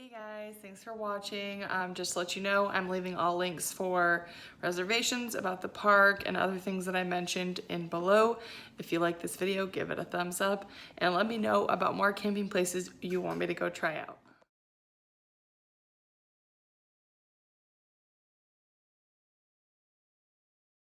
Hey guys, thanks for watching. Just to let you know, I'm leaving all links for reservations about the park and other things that I mentioned in below. If you like this video, give it a thumbs up and let me know about more camping places you want me to go try out.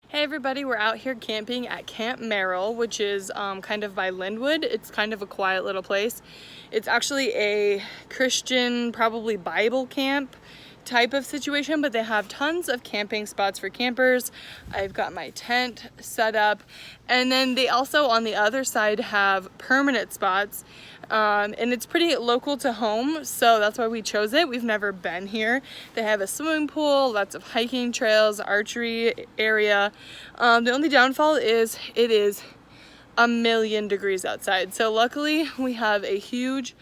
Hey everybody, we're out here camping at Camp Merrill, which is kind of by Linwood. It's kind of a quiet little place. It's actually a Christian, probably Bible camp type of situation, but they have tons of camping spots for campers. I've got my tent set up, and then they also on the other side have permanent spots. And it's pretty local to home, so that's why we chose it. We've never been here. They have a swimming pool, lots of hiking trails, archery area. The only downfall is it is a million degrees outside. So luckily we have a huge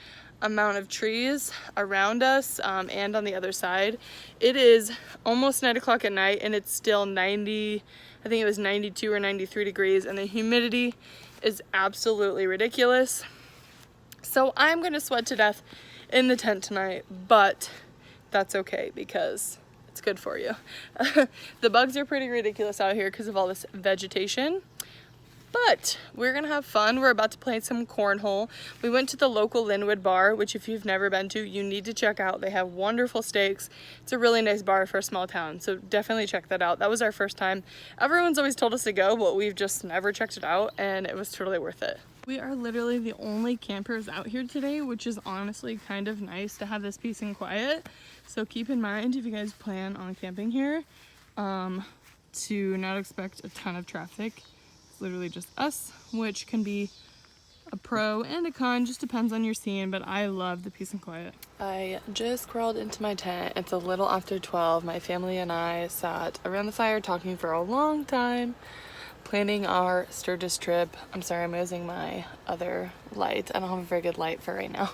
amount of trees around us and on the other side. It is almost 9 o'clock at night and it's still 90, I think it was 92 or 93 degrees, and the humidity is absolutely ridiculous. So I'm gonna sweat to death in the tent tonight, but that's okay because it's good for you. The bugs are pretty ridiculous out here because of all this vegetation, but we're gonna have fun. We're about to play some cornhole. We went to the local Linwood bar, which if you've never been to, you need to check out. They have wonderful steaks. It's a really nice bar for a small town, so definitely check that out. That was our first time. Everyone's always told us to go, but we've just never checked it out, and it was totally worth it. We are literally the only campers out here today, which is honestly kind of nice to have this peace and quiet. So keep in mind, if you guys plan on camping here, to not expect a ton of traffic. It's literally just us, which can be a pro and a con, just depends on your scene, but I love the peace and quiet. I just crawled into my tent. It's a little after 12. My family and I sat around the fire talking for a long time, planning our Sturgis trip. I'm sorry, I'm using my other light. I don't have a very good light for right now.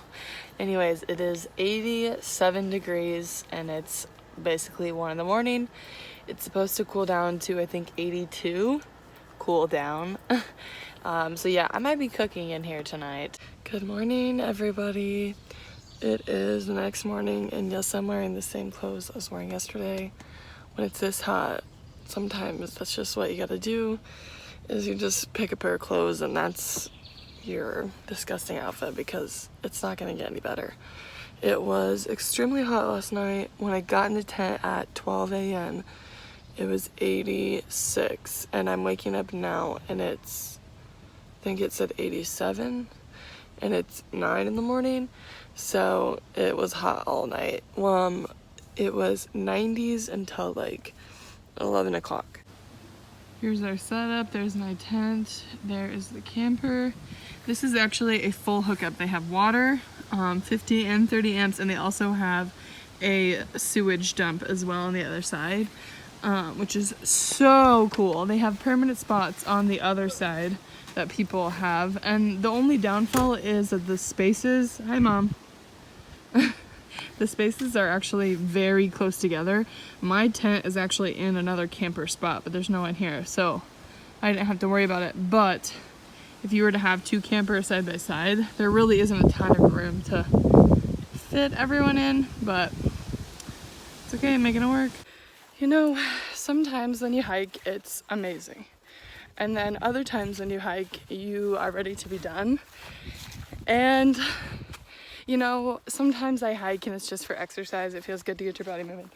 Anyways, it is 87 degrees and it's basically 1 in the morning. It's supposed to cool down to, I think, 82. Cool down. So yeah, I might be cooking in here tonight. Good morning, everybody. It is the next morning, and yes, I'm wearing the same clothes I was wearing yesterday. When it's this hot, sometimes that's just what you gotta do, is you just pick a pair of clothes and that's your disgusting outfit because it's not gonna get any better. It was extremely hot last night. When I got in the tent at 12 a.m. it was 86, and I'm waking up now and it's, I think it said 87, and it's 9 in the morning, so it was hot all night. It was 90s until like 11 o'clock. Here's our setup. There's my tent. There is the camper. This is actually a full hookup. They have water, 50 and 30 amps, and they also have a sewage dump as well on the other side, which is so cool. They have permanent spots on the other side that people have, and the only downfall is that the spaces, hi mom, the spaces are actually very close together. My tent is actually in another camper spot, but there's no one here, so I didn't have to worry about it. But if you were to have 2 campers side by side, there really isn't a ton of room to fit everyone in, but it's okay, making it work. You know, sometimes when you hike, it's amazing. And then other times when you hike, you are ready to be done. And you know, sometimes I hike and it's just for exercise. It feels good to get your body moving.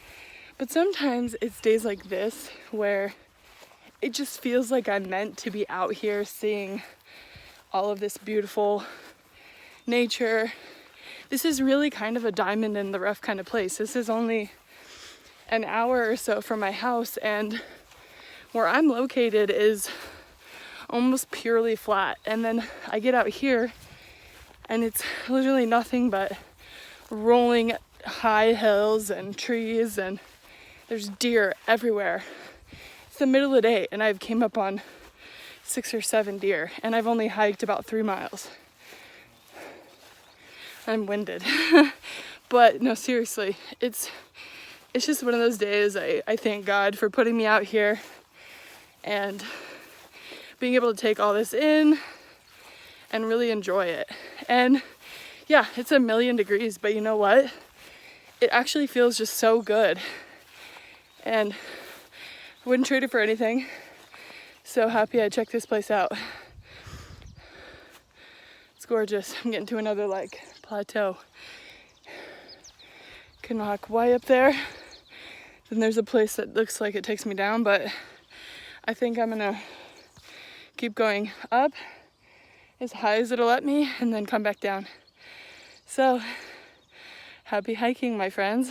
But sometimes it's days like this where it just feels like I'm meant to be out here seeing all of this beautiful nature. This is really kind of a diamond in the rough kind of place. This is only an hour or so from my house, and where I'm located is almost purely flat. And then I get out here and it's literally nothing but rolling high hills and trees, and there's deer everywhere. It's the middle of the day and I've came up on 6 or 7 deer, and I've only hiked about 3 miles. I'm winded. But no, seriously, it's just one of those days. I thank God for putting me out here and being able to take all this in and really enjoy it. And yeah, it's a million degrees, but you know what? it actually feels just so good. And I wouldn't trade it for anything. So happy I checked this place out. It's gorgeous. I'm getting to another like plateau. Can walk way up there. Then there's a place that looks like it takes me down, but I think I'm gonna keep going up as high as it'll let me and then come back down. So happy hiking, my friends.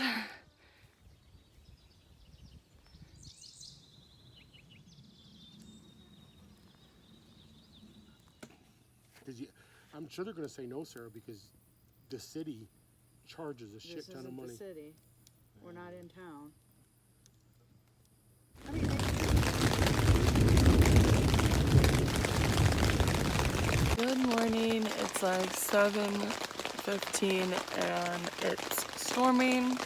I'm sure they're going to say no, Sarah, because the city charges a shit ton of money. This isn't the city. We're not in town. Good morning. It's like 7:15 and it's storming.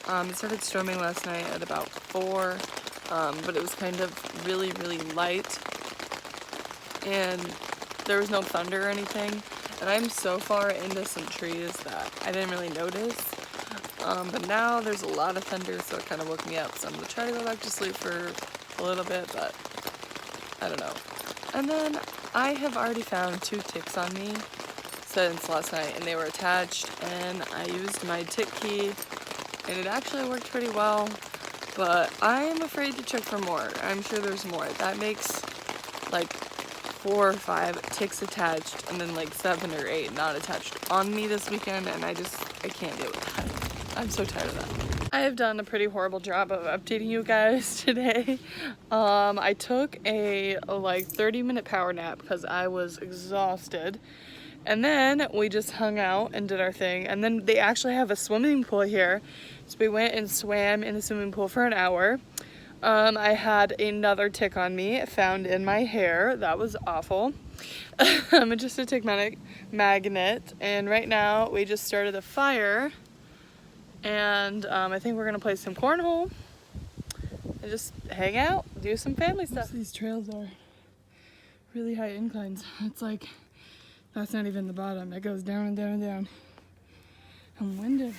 It started storming last night at about 4, but it was kind of really light, and there was no thunder or anything. And I'm so far into some trees that I didn't really notice. But now there's a lot of thunder, so it kind of woke me up. So I'm gonna try to go back to sleep for a little bit, but I don't know. And then I have already found 2 ticks on me since last night, and they were attached, and I used my tick key, and it actually worked pretty well, but I am afraid to check for more. I'm sure there's more. That makes like 4 or 5 ticks attached, and then like 7 or 8 not attached on me this weekend, and I can't deal with that. I'm so tired of that. I have done a pretty horrible job of updating you guys today. I took a like 30-minute power nap because I was exhausted. And then we just hung out and did our thing. And then they actually have a swimming pool here. So we went and swam in the swimming pool for an hour. I had another tick on me found in my hair. That was awful. Just a tick magnet. And right now we just started a fire. And I think we're gonna play some cornhole and just hang out, do some family stuff. These trails are really high inclines. It's like, that's not even the bottom. It goes down and down and down. I'm winded.